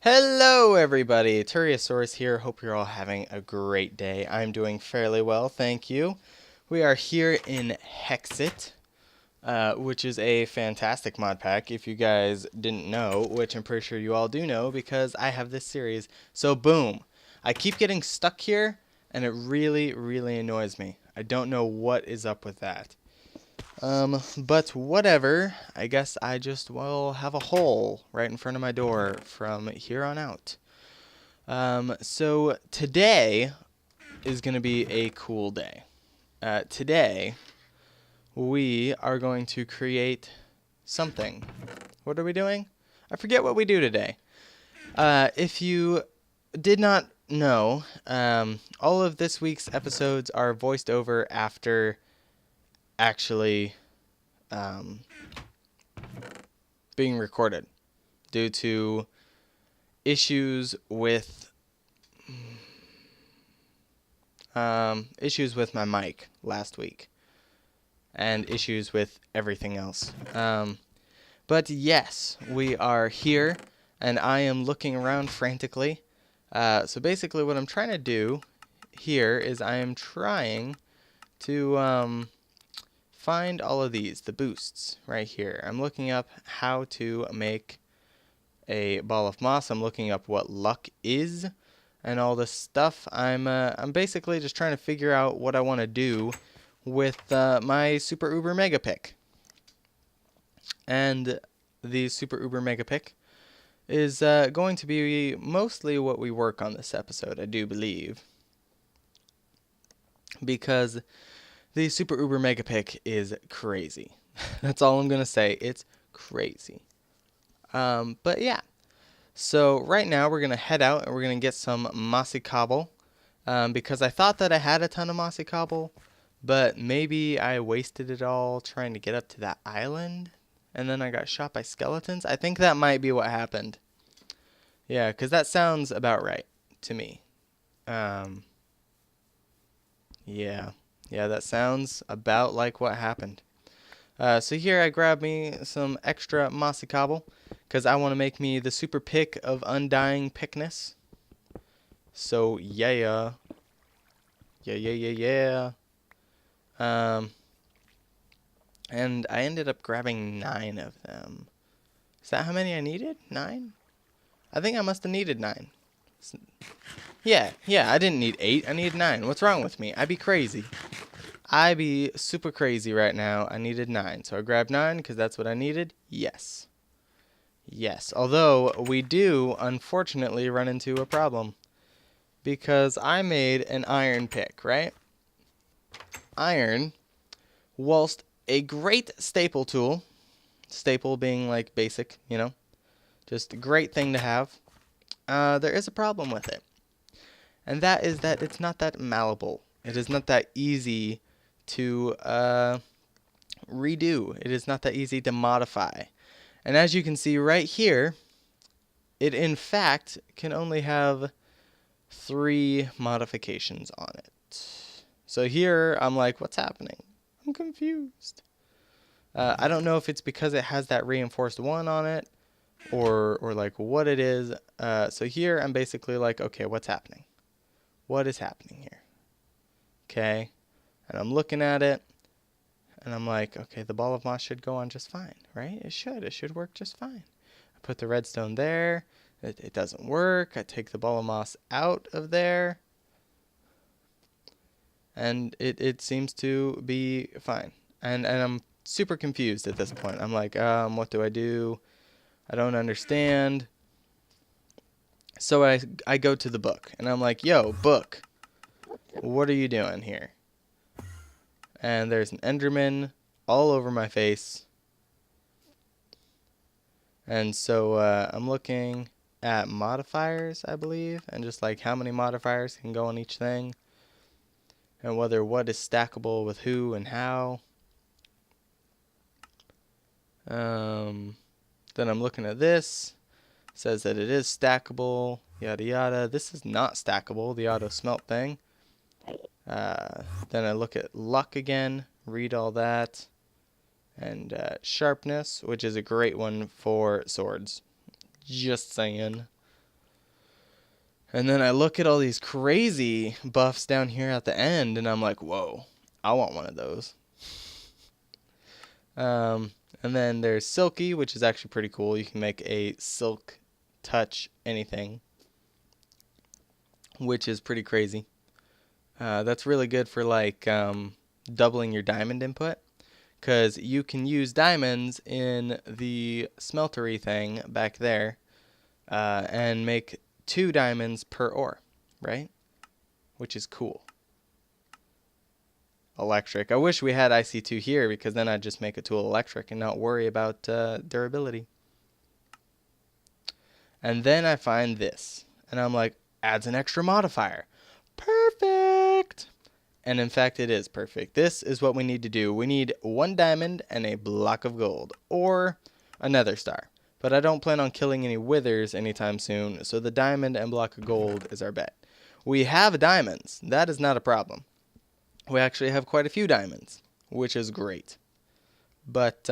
Hello everybody, Turiosaurus here. Hope you're all having a great day. I'm doing fairly well, thank you. We are here in Hexxit, which is a fantastic mod pack if you guys didn't know, which I'm pretty sure you all do know because I have this series. So boom, I keep getting stuck here and it really annoys me. I don't know what is up with that. But whatever, I guess I just will have a hole right in front of my door from here on out. So today is going to be a cool day. Today, we are going to create something. What are we doing? I forget what we do today. If you did not know, all of this week's episodes are voiced over after actually being recorded due to issues with my mic last week and issues with everything else. But yes, we are here and I am looking around frantically. So basically what I'm trying to do here is I am trying to find all of these, the boosts right here. I'm looking up how to make a ball of moss. I'm looking up what luck is and all this stuff. I'm basically just trying to figure out what I want to do with my super uber mega pick. And the super uber mega pick is going to be mostly what we work on this episode, I do believe, because the super uber mega pick is crazy. That's all I'm gonna say. It's crazy. But yeah. So right now we're gonna head out and we're gonna get some mossy cobble, because I thought that I had a ton of mossy cobble, but maybe I wasted it all trying to get up to that island, and then I got shot by skeletons. I think that might be what happened. Yeah, because that sounds about right to me. Yeah, that sounds about like what happened. So here I grab me some extra mossy cobble because I want to make me the super pick of undying pickness. So yeah. And I ended up grabbing 9 of them. Is that how many I needed? 9? I think I must have needed 9. Yeah, I didn't need 8. I needed 9. What's wrong with me? I be crazy. I be super crazy right now. I needed 9. So I grabbed 9 because that's what I needed. Yes. Although we do, unfortunately, run into a problem. Because I made an iron pick, right? Iron, whilst a great staple tool, staple being like basic, just a great thing to have, there is a problem with it. And that is that it's not that malleable. It is not that easy to redo. It is not that easy to modify. And as you can see right here, it in fact can only have 3 modifications on it. So here I'm like, what's happening? I'm confused. I don't know if it's because it has that reinforced 1 on it or like what it is. So here I'm basically like, okay, what's happening? What is happening here? Okay. And I'm looking at it, and I'm like, okay, the ball of moss should go on just fine, right? It should work just fine. I put the redstone there. It doesn't work. I take the ball of moss out of there, and it seems to be fine. And I'm super confused at this point. I'm like, what do I do? I don't understand. So I go to the book, and I'm like, yo, book, what are you doing here? And there's an Enderman all over my face. And so I'm looking at modifiers, I believe, and just like how many modifiers can go on each thing, and whether what is stackable with who and how. Then I'm looking at this. It says that it is stackable, yada yada. This is not stackable, the auto smelt thing. Then I look at luck again, read all that, and sharpness, which is a great one for swords. Just saying. And then I look at all these crazy buffs down here at the end, and I'm like, whoa, I want one of those. And then there's Silky, which is actually pretty cool. You can make a Silk Touch anything, which is pretty crazy. That's really good for like doubling your diamond input, because you can use diamonds in the smeltery thing back there and make 2 diamonds per ore, right? Which is cool. Electric. I wish we had IC2 here, because then I'd just make a tool electric and not worry about durability. And then I find this, and I'm like, adds an extra modifier. Perfect! And in fact, it is perfect. This is what we need to do. We need 1 diamond and a block of gold, or a nether star. But I don't plan on killing any withers anytime soon, so the diamond and block of gold is our bet. We have diamonds. That is not a problem. We actually have quite a few diamonds, which is great. But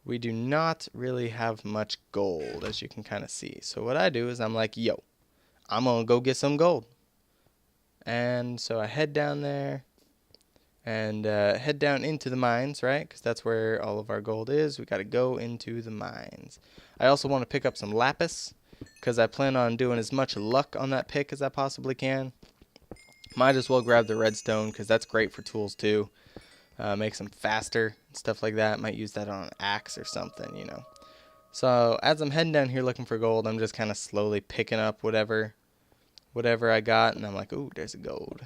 we do not really have much gold, as you can kind of see. So what I do is I'm like, yo, I'm going to go get some gold. And so I head down there and head down into the mines, right? Because that's where all of our gold is. We got to go into the mines. I also want to pick up some lapis, because I plan on doing as much luck on that pick as I possibly can. Might as well grab the redstone, because that's great for tools too. Makes them faster and stuff like that. Might use that on an axe or something, you know. So as I'm heading down here looking for gold, I'm just kind of slowly picking up whatever I got, and I'm like, ooh, there's a gold.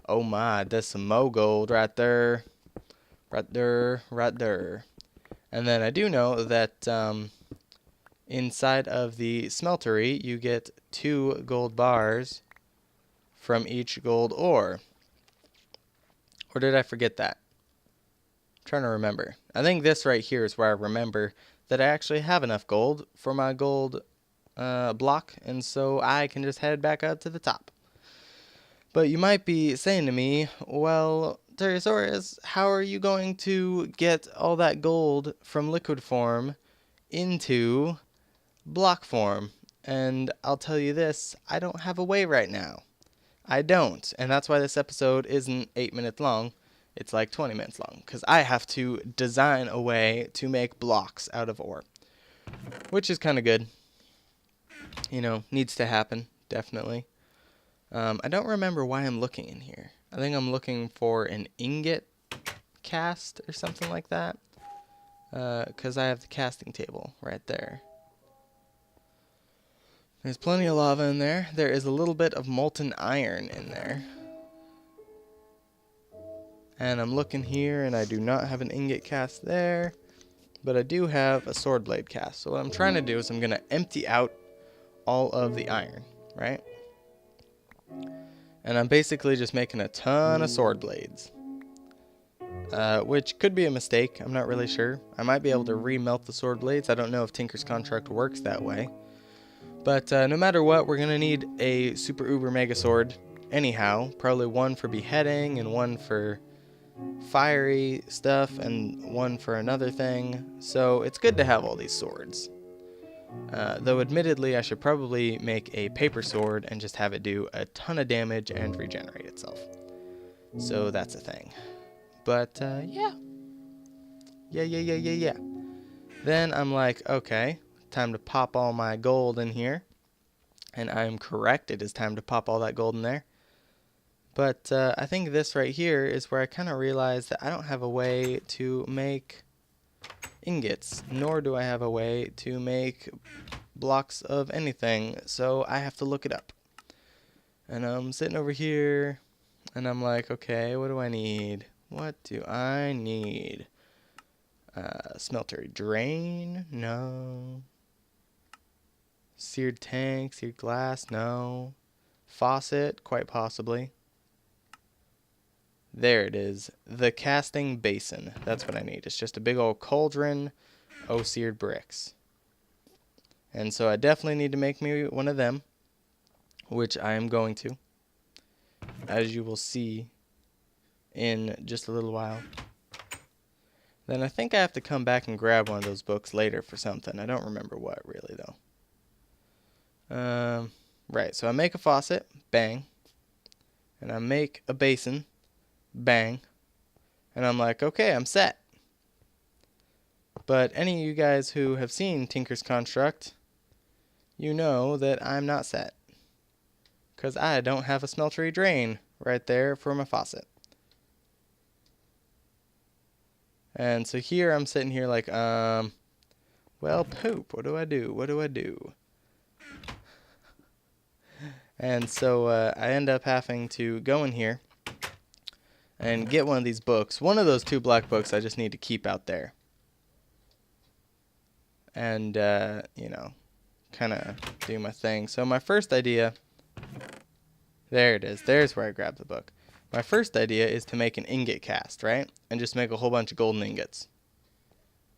Oh my, there's some mo gold right there. Right there, right there. And then I do know that inside of the smeltery, you get 2 gold bars from each gold ore. Or did I forget that? I'm trying to remember. I think this right here is where I remember that I actually have enough gold for my gold block, and so I can just head back up to the top. But you might be saying to me, well, Pterosaurus, how are you going to get all that gold from liquid form into block form? And I'll tell you this, I don't have a way right now. I don't, and that's why this episode isn't 8 minutes long. It's like 20 minutes long, because I have to design a way to make blocks out of ore, which is kind of good. You know, needs to happen, definitely. I don't remember why I'm looking in here. I think I'm looking for an ingot cast or something like that, because I have the casting table right there. There's plenty of lava in there. There is a little bit of molten iron in there. And I'm looking here, and I do not have an ingot cast there, but I do have a sword blade cast. So what I'm trying to do is I'm going to empty out all of the iron, right? And I'm basically just making a ton of sword blades, which could be a mistake. I'm not really sure. I might be able to remelt the sword blades. I don't know if Tinker's Contract works that way. But no matter what, we're going to need a super uber mega sword anyhow. Probably 1 for beheading and 1 for fiery stuff and 1 for another thing. So it's good to have all these swords. Though admittedly, I should probably make a paper sword and just have it do a ton of damage and regenerate itself. So that's a thing. But yeah. Then I'm like, okay, time to pop all my gold in here. And I'm correct, it is time to pop all that gold in there. But I think this right here is where I kind of realized that I don't have a way to make ingots, nor do I have a way to make blocks of anything, so I have to look it up. And I'm sitting over here, and I'm like, okay, what do I need? What do I need? Smelter drain? No. Seared tank, seared glass? No. Faucet? Quite possibly. There it is. The casting basin. That's what I need. It's just a big old cauldron of seared bricks. And so I definitely need to make me one of them, which I am going to, as you will see in just a little while. Then I think I have to come back and grab one of those books later for something. I don't remember what really though. Right, so I make a faucet, bang, and I make a basin, bang, and I'm like, okay, I'm set. But any of you guys who have seen Tinker's Construct, you know that I'm not set, because I don't have a smeltery drain right there for my faucet. And so here I'm sitting here like, well, poop, what do I do? What do I do? And so I end up having to go in here and get one of these books. One of those 2 black books I just need to keep out there. And, you know, kind of do my thing. So my first idea, there it is. There's where I grabbed the book. My first idea is to make an ingot cast, right? And just make a whole bunch of golden ingots.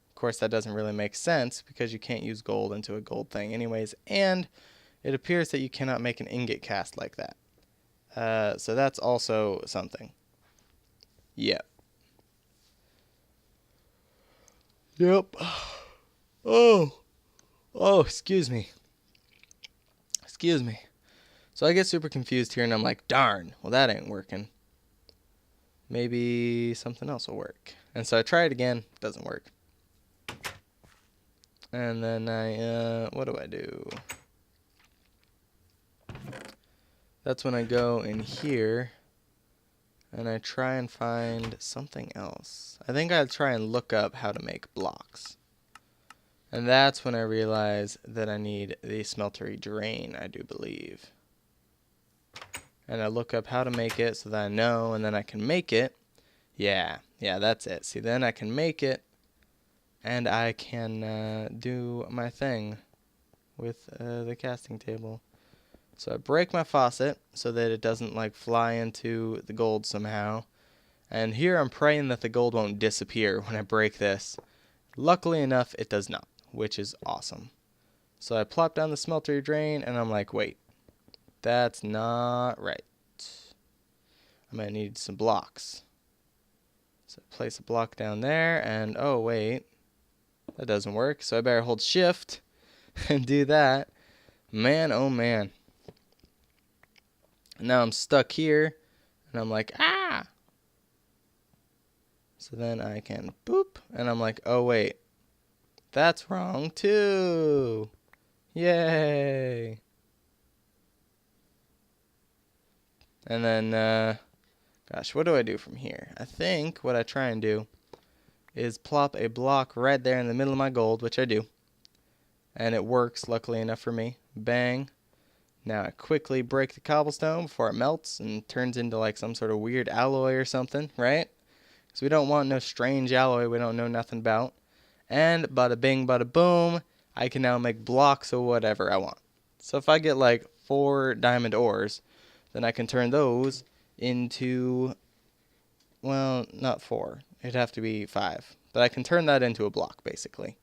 Of course, that doesn't really make sense because you can't use gold into a gold thing anyways. And it appears that you cannot make an ingot cast like that. So that's also something. Yep. Yep. Oh, excuse me. Excuse me. So I get super confused here and I'm like, darn, well that ain't working. Maybe something else will work. And so I try it again, doesn't work. And then what do I do? That's when I go in here and I try and find something else. I think I'll try and look up how to make blocks. And that's when I realize that I need the smeltery drain, I do believe. And I look up how to make it so that I know, and then I can make it. Yeah, that's it. See, then I can make it, and I can do my thing with the casting table. So I break my faucet so that it doesn't like fly into the gold somehow. And here I'm praying that the gold won't disappear when I break this. Luckily enough, it does not, which is awesome. So I plop down the smeltery drain, and I'm like, wait, that's not right. I'm going to need some blocks. So place a block down there, and oh wait, that doesn't work. So I better hold shift and do that. Man, oh man. And now I'm stuck here, and I'm like, ah! So then I can boop, and I'm like, oh wait, that's wrong too. Yay! And then, gosh, what do I do from here? I think what I try and do is plop a block right there in the middle of my gold, which I do. And it works, luckily enough for me. Bang. Now I quickly break the cobblestone before it melts and turns into like some sort of weird alloy or something, right? Because we don't want no strange alloy we don't know nothing about. And bada bing, bada boom, I can now make blocks of whatever I want. So if I get like 4 diamond ores, then I can turn those into, well, not 4. It'd have to be 5. But I can turn that into a block, basically.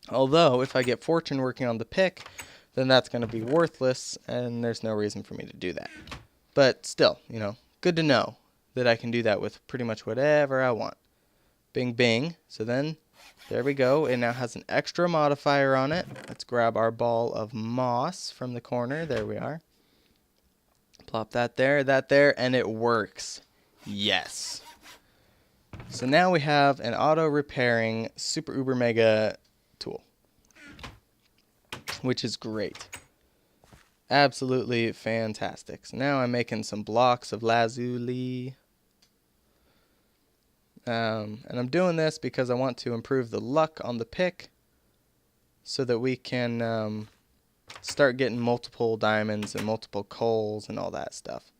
Although, if I get fortune working on the pick, then that's going to be worthless, and there's no reason for me to do that. But still, you know, good to know that I can do that with pretty much whatever I want. Bing, bing. So then, there we go. It now has an extra modifier on it. Let's grab our ball of moss from the corner. There we are. Plop that there, and it works. Yes. So now we have an auto-repairing super uber mega tool, which is great. Absolutely fantastic. So now I'm making some blocks of lazuli. And I'm doing this because I want to improve the luck on the pick so that we can start getting multiple diamonds and multiple coals and all that stuff.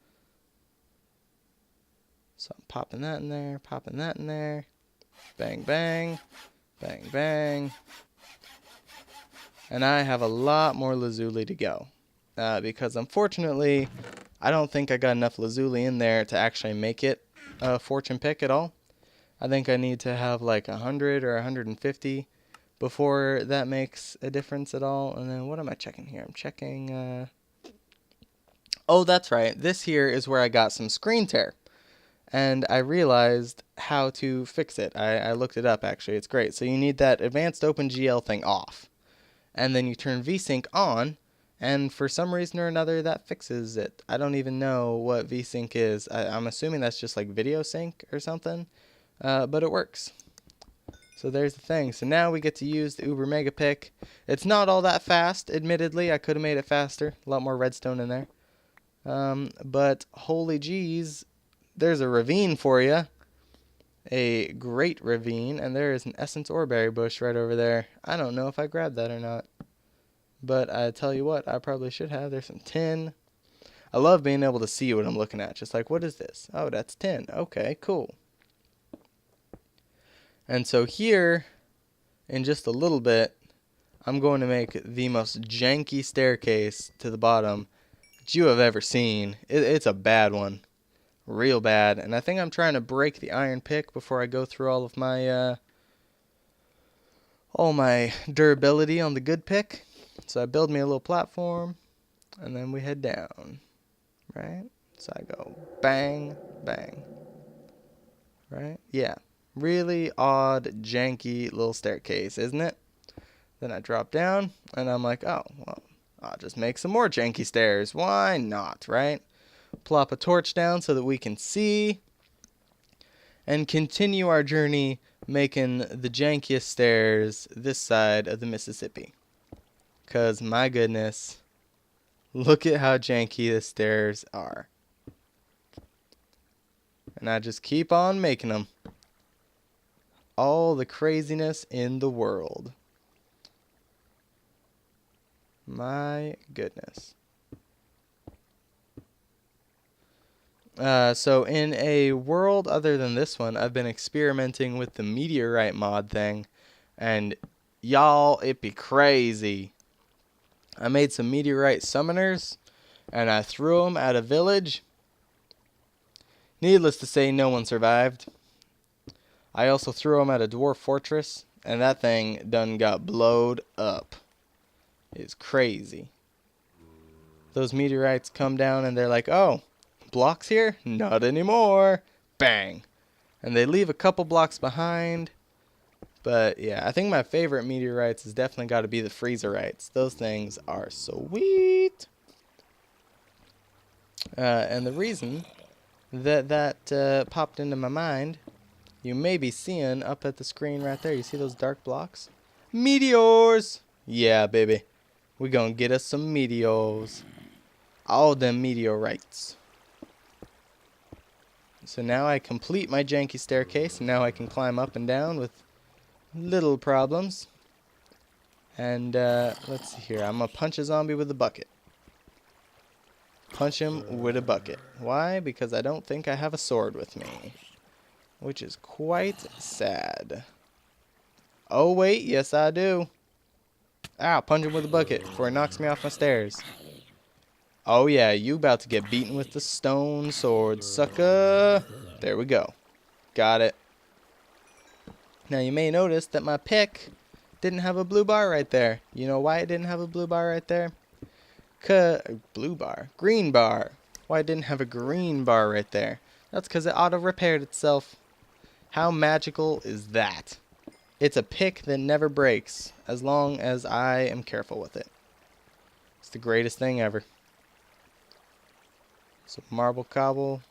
So I'm popping that in there, popping that in there. Bang, bang, bang, bang. And I have a lot more lazuli to go. Because unfortunately, I don't think I got enough lazuli in there to actually make it a fortune pick at all. I think I need to have like 100 or 150 before that makes a difference at all. And then what am I checking here? I'm checking... Oh, that's right. This here is where I got some screen tear. And I realized how to fix it. I looked it up, actually. It's great. So you need that advanced OpenGL thing off. And then you turn VSync on, And for some reason or another, that fixes it. I don't even know what VSync is. I'm assuming that's just like video sync or something, but it works. So there's the thing. So now we get to use the Uber Mega Pick. It's not all that fast, admittedly. I could have made it faster. A lot more redstone in there. But holy jeez, there's a ravine for you. A great ravine. And there is an essence oreberry bush right over there. I don't know if I grabbed that or not. But I tell you what, I probably should have. There's some tin. I love being able to see what I'm looking at. Just like, what is this? Oh, that's tin. Okay, cool. And so here, in just a little bit, I'm going to make the most janky staircase to the bottom that you have ever seen. It's a bad one. Real bad. And I think I'm trying to break the iron pick before I go through all my durability on the good pick. So I build me a little platform, and then we head down, right? So I go bang, bang, right? Yeah, really odd, janky little staircase, isn't it? Then I drop down, and I'm like, oh, well, I'll just make some more janky stairs. Why not, right? Plop a torch down so that we can see, and continue our journey making the jankiest stairs this side of the Mississippi. Because, my goodness, look at how janky the stairs are. And I just keep on making them. All the craziness in the world. My goodness. So in a world other than this one, I've been experimenting with the meteorite mod thing. And y'all, it be crazy. I made some meteorite summoners, and I threw them at a village. Needless to say, no one survived. I also threw them at a dwarf fortress, and that thing done got blowed up. It's crazy. Those meteorites come down, and they're like, oh, blocks here? Not anymore. Bang. And they leave a couple blocks behind. But yeah, I think my favorite meteorites has definitely got to be the freezerites. Those things are sweet. And the reason that popped into my mind, you may be seeing up at the screen right there. You see those dark blocks? Meteors! Yeah, baby. We're gonna get us some meteors. All them meteorites. So now I complete my janky staircase, and now I can climb up and down with little problems. And let's see here. I'm gonna punch a zombie with a bucket. Punch him with a bucket. Why? Because I don't think I have a sword with me, which is quite sad. Oh wait, yes I do. Ow, punch him with a bucket before he knocks me off my stairs. Oh yeah, you about to get beaten with the stone sword, sucker. There we go. Got it. Now you may notice that my pick didn't have a blue bar right there. You know why it didn't have a blue bar right there? Green bar. Why it didn't have a green bar right there? That's because it auto-repaired itself. How magical is that? It's a pick that never breaks as long as I am careful with it. It's the greatest thing ever. Some marble cobble.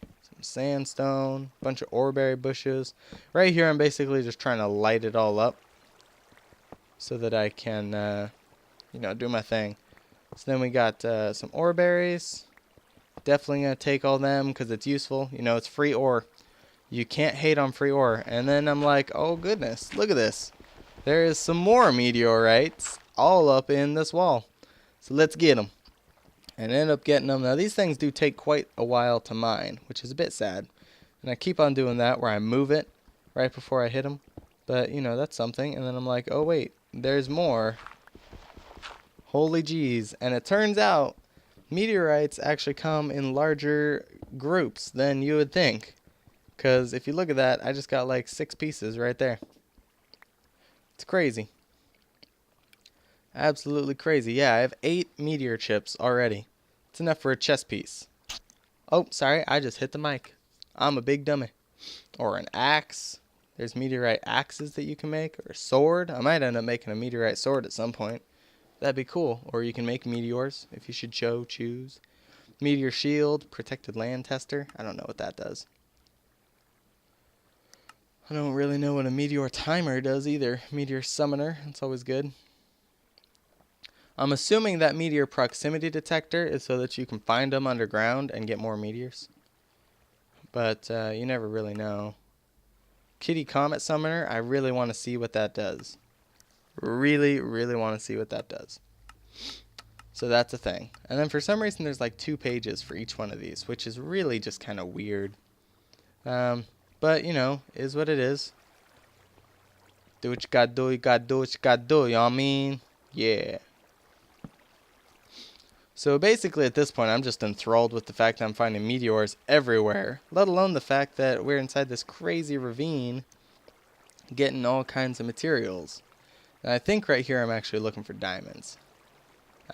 Some sandstone, bunch of oreberry bushes. Right here I'm basically just trying to light it all up so that I can, do my thing. So then we got some oreberries. Definitely going to take all them because it's useful. You know, it's free ore. You can't hate on free ore. And then I'm like, oh goodness, look at this. There is some more meteorites all up in this wall. So let's get them. And end up getting them. Now these things do take quite a while to mine, which is a bit sad. And I keep on doing that where I move it right before I hit them. But, you know, that's something. And then I'm like, oh wait, there's more. Holy jeez. And it turns out meteorites actually come in larger groups than you would think. Because if you look at that, I just got like 6 pieces right there. It's crazy. Absolutely crazy. Yeah, I have 8 meteor chips already. It's enough for a chess piece. Oh, sorry, I just hit the mic. I'm a big dummy. Or an axe. There's meteorite axes that you can make. Or a sword. I might end up making a meteorite sword at some point. That'd be cool. Or you can make meteors if you should choose. Meteor shield, protected land tester. I don't know what that does. I don't really know what a meteor timer does either. Meteor summoner, that's always good. I'm assuming that meteor proximity detector is so that you can find them underground and get more meteors. But you never really know. Kitty Comet Summoner, I really want to see what that does. Really, really want to see what that does. So that's a thing. And then for some reason there's like 2 pages for each one of these, which is really just kind of weird. But, you know, is what it is. Do what you gotta do, you gotta do what you gotta do, you know what I mean? Yeah. So basically at this point I'm just enthralled with the fact that I'm finding meteors everywhere, let alone the fact that we're inside this crazy ravine getting all kinds of materials. And I think right here I'm actually looking for diamonds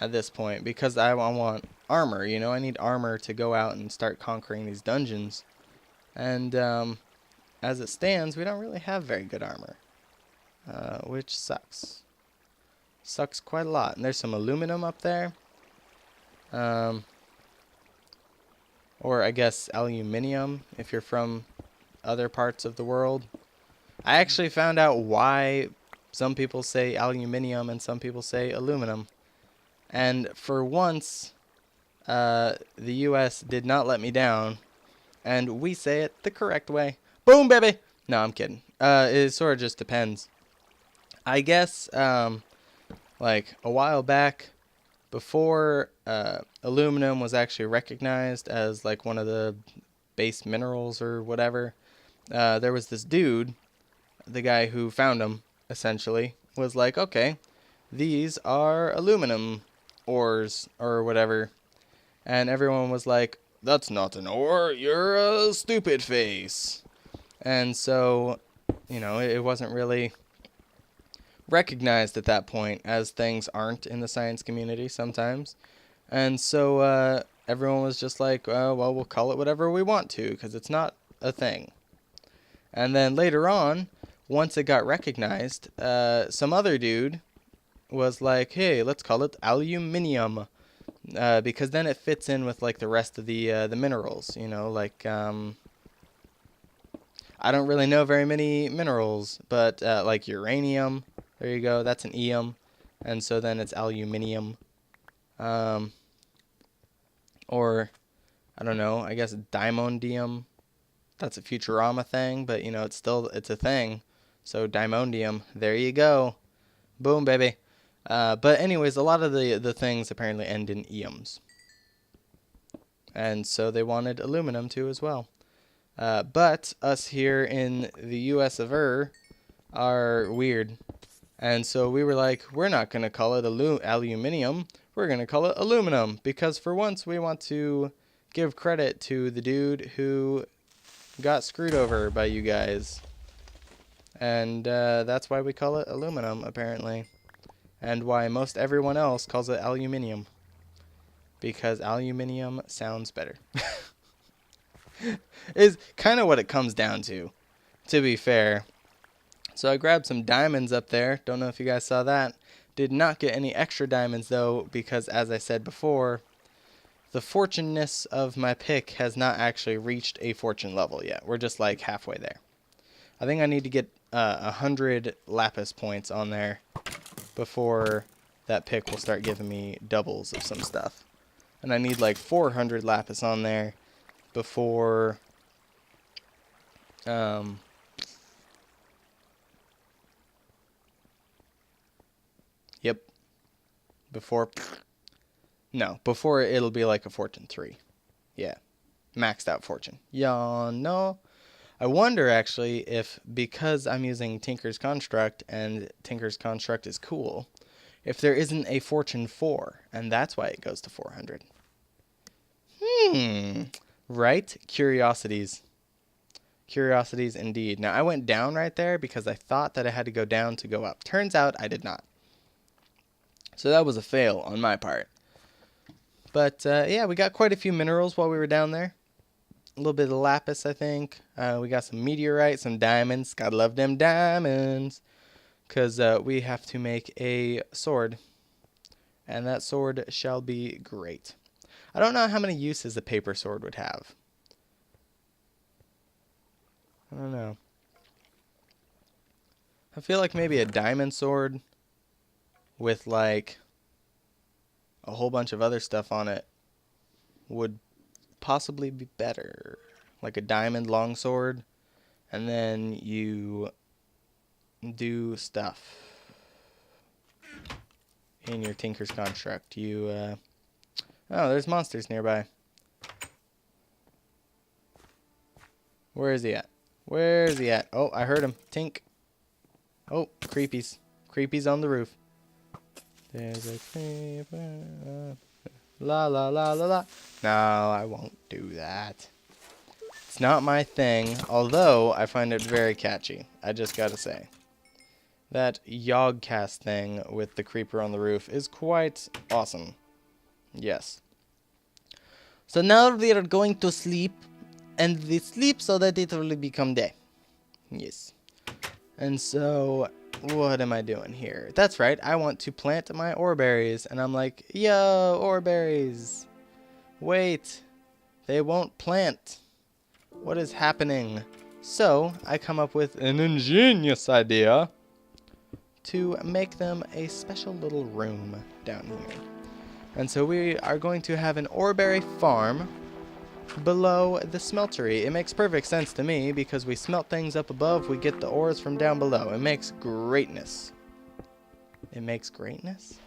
at this point because I want armor, you know, I need armor to go out and start conquering these dungeons. And as it stands, we don't really have very good armor, which sucks. Sucks quite a lot. And there's some aluminum up there. Or I guess aluminium if you're from other parts of the world. I actually found out why some people say aluminium and some people say aluminum. And for once, the US did not let me down, and we say it the correct way. Boom, baby! No, I'm kidding. It sort of just depends. I guess, like a while back, before aluminum was actually recognized as like one of the base minerals or whatever, there was this dude, the guy who found them, essentially, was like, okay, these are aluminum ores or whatever. And everyone was like, that's not an ore, you're a stupid face. And so, you know, it wasn't really recognized at that point, as things aren't in the science community sometimes. And so everyone was just like, well, we'll call it whatever we want to, because it's not a thing. And then later on, once it got recognized, some other dude was like, hey, let's call it aluminium, because then it fits in with like the rest of the minerals, you know, like I don't really know very many minerals, but like uranium, there you go, that's an eum, and so then it's aluminium. Or I don't know, I guess diamondium, that's a Futurama thing, but you know, it's a thing. So diamondium, there you go. Boom, baby. But anyways, a lot of the things apparently end in eums. And so they wanted aluminum too as well. But us here in the US of are weird. And so we were like, we're not going to call it aluminium. We're going to call it aluminum. Because for once we want to give credit to the dude who got screwed over by you guys. And that's why we call it aluminum, apparently. And why most everyone else calls it aluminium. Because aluminium sounds better. Is kind of what it comes down to be fair. So I grabbed some diamonds up there. Don't know if you guys saw that. Did not get any extra diamonds, though, because as I said before, the fortuneness of my pick has not actually reached a fortune level yet. We're just like halfway there. I think I need to get 100 lapis points on there before that pick will start giving me doubles of some stuff. And I need like 400 lapis on there before before it'll be like a fortune 3. Yeah, maxed out fortune. Yeah, no. I wonder actually if, because I'm using Tinker's Construct and Tinker's Construct is cool, if there isn't a fortune 4 and that's why it goes to 400. Right? Curiosities. Curiosities indeed. Now I went down right there because I thought that I had to go down to go up. Turns out I did not. So that was a fail on my part. But yeah, we got quite a few minerals while we were down there. A little bit of lapis, I think. We got some meteorite, some diamonds. Gotta love them diamonds. Because we have to make a sword. and that sword shall be great. I don't know how many uses a paper sword would have. I don't know. I feel like maybe a diamond sword with like a whole bunch of other stuff on it would possibly be better. Like a diamond longsword, and then you do stuff in your Tinker's Construct. Oh, there's monsters nearby. Where is he at? Where is he at? Oh, I heard him. Tink. Oh, creepies. Creepies on the roof. There's a creeper. La la la la la. No, I won't do that. It's not my thing, although I find it very catchy. I just gotta say. That Yogcast thing with the creeper on the roof is quite awesome. Yes. So now we are going to sleep, and we sleep so that it will become day. Yes. And so, what am I doing here? That's right, I want to plant my ore berries, and I'm like, yo, ore berries. Wait, they won't plant. What is happening? So, I come up with an ingenious idea to make them a special little room down here. And so we are going to have an oreberry farm below the smeltery. It makes perfect sense to me because we smelt things up above, we get the ores from down below. It makes greatness. It makes greatness?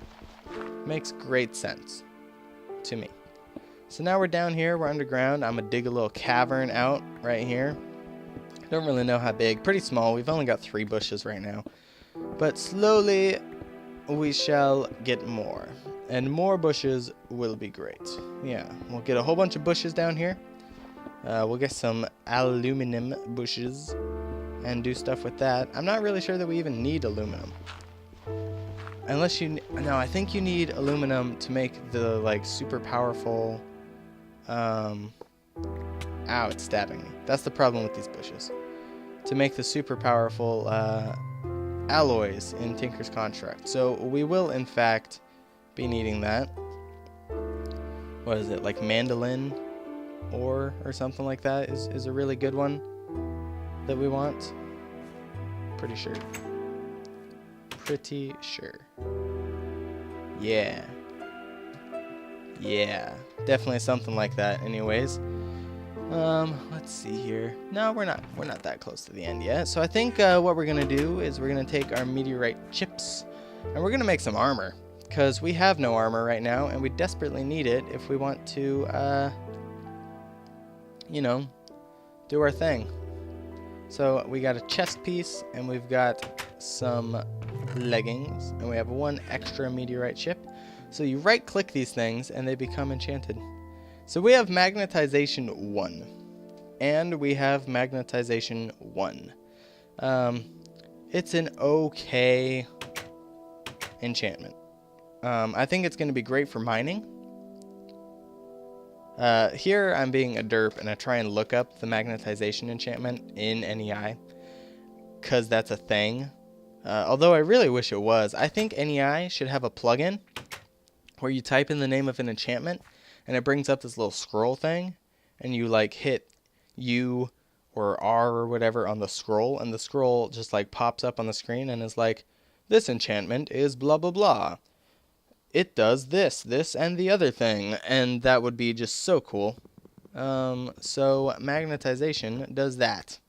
It makes great sense to me. So now we're down here, we're underground. I'm gonna dig a little cavern out right here. Don't really know how big, pretty small. We've only got 3 bushes right now. But slowly we shall get more. And more bushes will be great. Yeah, we'll get a whole bunch of bushes down here. We'll get some aluminum bushes and do stuff with that. I'm not really sure that we even need aluminum. Unless you... No, I think you need aluminum to make the, like, super powerful... Ow, it's stabbing me. That's the problem with these bushes. To make the super powerful alloys in Tinker's Construct. So we will, in fact, be needing that. What is it, like mandolin ore or something like that is a really good one that we want. Pretty sure. Pretty sure. Yeah. Yeah. Definitely something like that anyways. Let's see here. No, we're not that close to the end yet. So I think what we're gonna do is we're gonna take our meteorite chips and we're gonna make some armor. Because we have no armor right now, and we desperately need it if we want to, you know, do our thing. So we got a chest piece, and we've got some leggings, and we have 1 extra meteorite chip. So you right-click these things, and they become enchanted. So we have magnetization 1, and we have magnetization 1. It's an okay enchantment. I think it's going to be great for mining. Here I'm being a derp and I try and look up the magnetization enchantment in NEI. Because that's a thing. Although I really wish it was. I think NEI should have a plugin where you type in the name of an enchantment and it brings up this little scroll thing. And you like hit U or R or whatever on the scroll. And the scroll just like pops up on the screen and is like, this enchantment is blah blah blah. It does this, this, and the other thing, and that would be just so cool. So magnetization does that.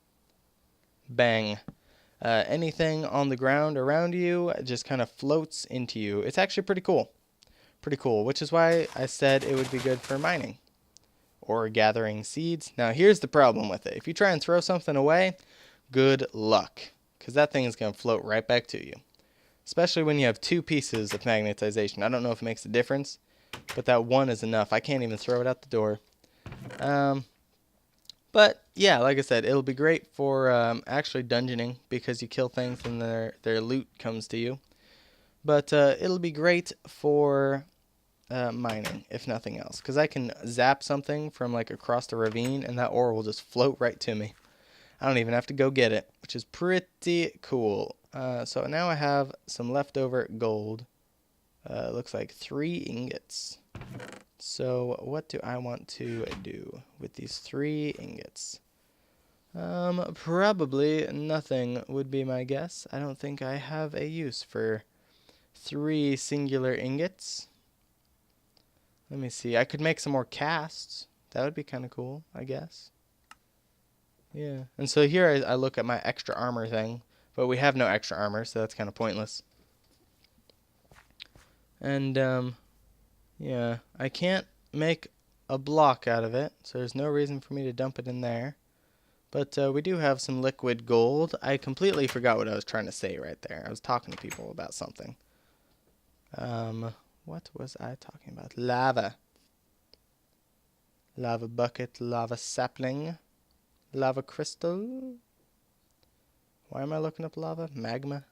Bang. Anything on the ground around you just kind of floats into you. It's actually pretty cool. Pretty cool, which is why I said it would be good for mining. Or gathering seeds. Now here's the problem with it. If you try and throw something away, good luck. Because that thing is going to float right back to you. Especially when you have 2 pieces of magnetization. I don't know if it makes a difference, but that 1 is enough. I can't even throw it out the door. But yeah, like I said, it'll be great for actually dungeoning because you kill things and their loot comes to you. But it'll be great for mining, if nothing else. Because I can zap something from like across the ravine and that ore will just float right to me. I don't even have to go get it, which is pretty cool. So now I have some leftover gold. looks like 3 ingots. So what do I want to do with these 3 ingots? Probably nothing would be my guess. I don't think I have a use for 3 singular ingots. Let me see. I could make some more casts. That would be kind of cool, I guess. Yeah. And so here I look at my extra armor thing, but we have no extra armor, so that's kind of pointless. And, yeah, I can't make a block out of it, so there's no reason for me to dump it in there. But we do have some liquid gold. I completely forgot what I was trying to say right there. I was talking to people about something. What was I talking about? Lava. Lava bucket, lava sapling, lava crystal. Why am I looking up lava? Magma.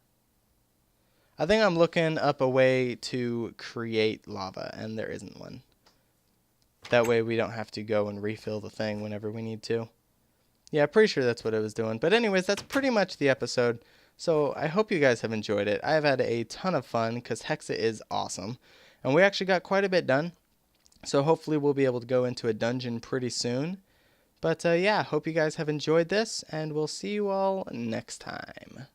I think I'm looking up a way to create lava, and there isn't one. That way we don't have to go and refill the thing whenever we need to. Yeah, pretty sure that's what I was doing. But anyways, that's pretty much the episode. So I hope you guys have enjoyed it. I've had a ton of fun because Hexxit is awesome. And we actually got quite a bit done. So hopefully we'll be able to go into a dungeon pretty soon. But yeah, hope you guys have enjoyed this, and we'll see you all next time.